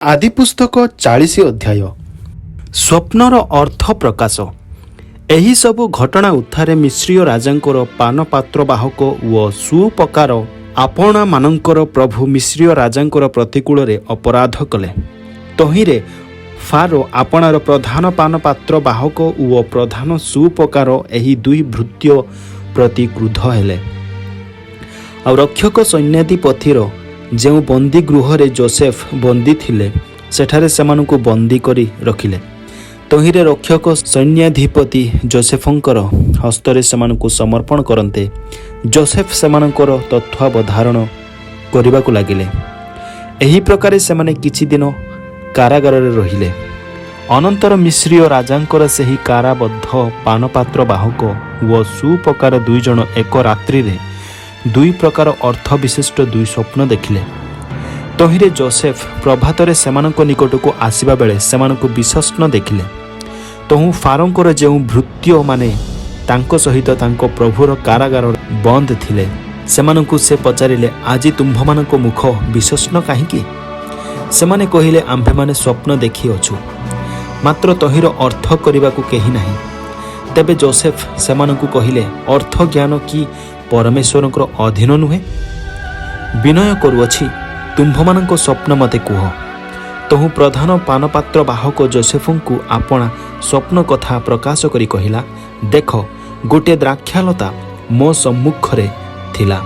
आदि पुस्तक 40 अध्याय स्वप्नर अर्थ प्रकाश। एही सबु घटना उत्थारे मिश्रीय राजांकर पानपात्र बाहक व सुपकार आपणा मानंकर प्रभु मिश्रीय राजांकर प्रतिकूल रे अपराध कले। तहिरे फारो आपणार प्रधान पानपात्र बाहक व प्रधान सुपकार एही दुई भृत्य प्रति क्रुद्ध हेले। आ रक्षक सैन्याधिपतिर जो बंदी गृह रे जोसेफ बंदी थिले सेठारे सेमानकु बंदी करी रखिले। तहिरे रक्षक सैन्याधिपति जोसेफंकर हस्तरे सेमानकु समर्पण करन्ते जोसेफ सेमानकर तत्वावधारण करिबाकु लागिले। एही प्रकारे सेमाने किछि दिन कारागार रे रहिले। अनंतर मिश्रीय राजांकर सेही काराबद्ध पानपात्र बाहक व सुपकार दुई जन एक रात्रि रे दुई प्रकार अर्थ विशिष्ट दुई स्वप्न देखिले। तहिरे जोसेफ प्रभातरे सेमानक निकटकू आसिबा बेले सेमानकू विषष्ण देखिले। तहु फारोंकर जेउ भृत्य माने तांको सहित तांको प्रभुर कारागार बंद थिले सेमानकू से पचारिले, आजि तुम्भमानक मुख विषष्ण काहीकि? सेमाने कहिले, आम्भे माने स्वप्न देखि अछु, मात्र तहिर अर्थ करिबाकू केही नाही। तेबे जोसेफ सेमानकू कहिले, अर्थ ज्ञान कि परमेश्वरंकर अधीन नुहे? विनय करुअछि, तुम्भमानंक स्वप्न मते कुह। तहु प्रधान पानपात्र बाहक जोसेफंकु आपणा स्वप्न कथा प्रकाश करी कहिला, देख, गोटे द्राक्षालता मो सम्मुखरे थिला।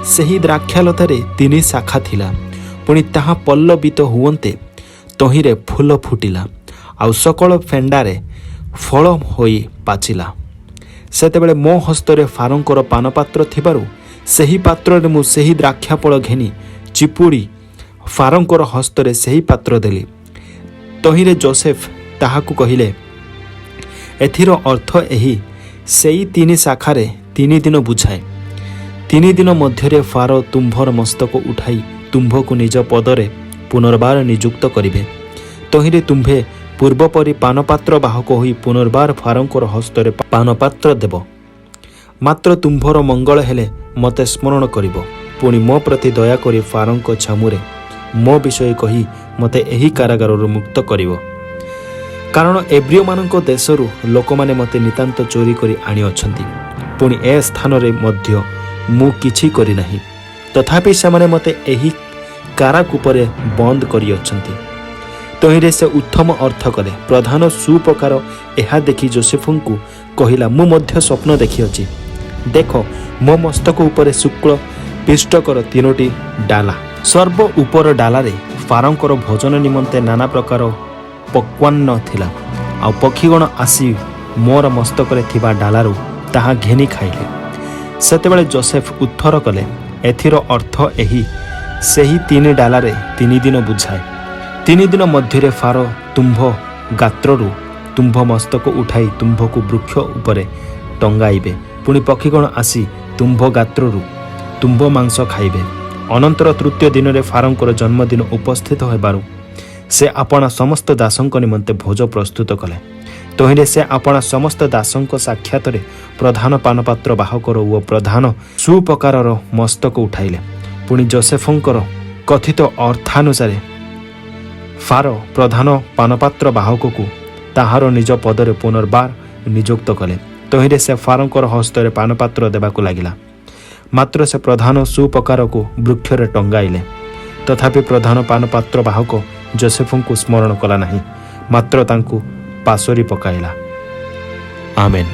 सेही द्राक्षालतारे 3 शाखा थिला, पुणी ताहा पल्लवित हुवन्ते तहिरे फूल फुटिला, आउ सकल फेंडारे फल होई पाचिला। सेतेबेले मो हस्तरे फारोंकर पानपात्र थिबारु सेही पात्रे मु सेही द्राक्षाफल घेनी चिपुड़ी फारोंकर हस्तरे सेही पात्र देली। तहिरे जोसेफ ताहाकु कहिले, एथिर अर्थ एही, सेई 3 शाखारे 3 दिन बुझाए। 3 दिन मध्यरे फारो तुम्भर मस्तक उठाई तुम्भकु निज पदरे पुनर्बार नियुक्त करिवे। तहिरे तुम्भे पूर्वपरि पानपात्र बाहक होई पुनर्बार फारोंकर हस्तरे पानपात्र देव। मात्र तुम्भर मंगल हेले मते स्मरण करिवो, पुणी मो प्रति दया करी फारोंक छामुरे मो विषय कही मते एही कारागाररु मुक्त करिवो। कारण एब्रियो मानक देशरु लोकमाने मते नितांत चोरी करी आनी अछंती, पुणी ए स्थान रे मध्य मु किछि करी नाही, तथापि सेमाने मते एही काराकूपरे बंद करी अछंती। तहिरे से उत्तम अर्थ कले। प्रधान सुपकार एहा देखि जोसेफंकु कहिला, मु मध्य स्वप्न देखिअछि, देख, मो मस्तक उपरे शुक्ल पिष्टकर 3टी डाला। सर्व उपर डालारे फारोंकर भोजन निमंते नाना प्रकार पक्वान्न थिला। आ पक्षीगण आसी मोर मस्तकरे थिबा डालारु ताहा घेनी खाइले। सेतेबेले जोसेफ उत्तर कले, एथिर अर्थ एही, सेही 3 डालारे 3 दिन बुझाए। 3 दिन मध्यरे फारो तुम्भ गात्ररु तुम्भ मस्तक उठाई तुम्भकु वृक्ष उपरे टंगाइबे। पुणी पक्षीगण आसी तुम्भ गात्ररु तुम्भ मांस खाइबे। अनंतर तृतीय दिन रे फारोंकर जन्मदिन उपस्थित हेबारु से आपणा समस्त दासंक निमंते भोज प्रस्तुत कले। तहिरे से आपणा समस्त दासंक साक्षातरे प्रधान पानपात्र बाहकर व प्रधान सुपकारर मस्तक उठाइले। पुणी जोसेफंकर कथित अर्थानुसारे फारो प्रधान पानपात्र बाहककु ताहार निज पदरे पुनर्बार नियुक्त कले। तहिरे से फारोंकर हस्तरे पानपात्र देबाकु लागिला, मात्र से प्रधान सुपकारकु वृक्षरे टंगाइले। तथापि प्रधान पानपात्र बाहक जोसेफंकु स्मरण कला नाही, मात्र तांकु पासोरी पकाइला। आमेन।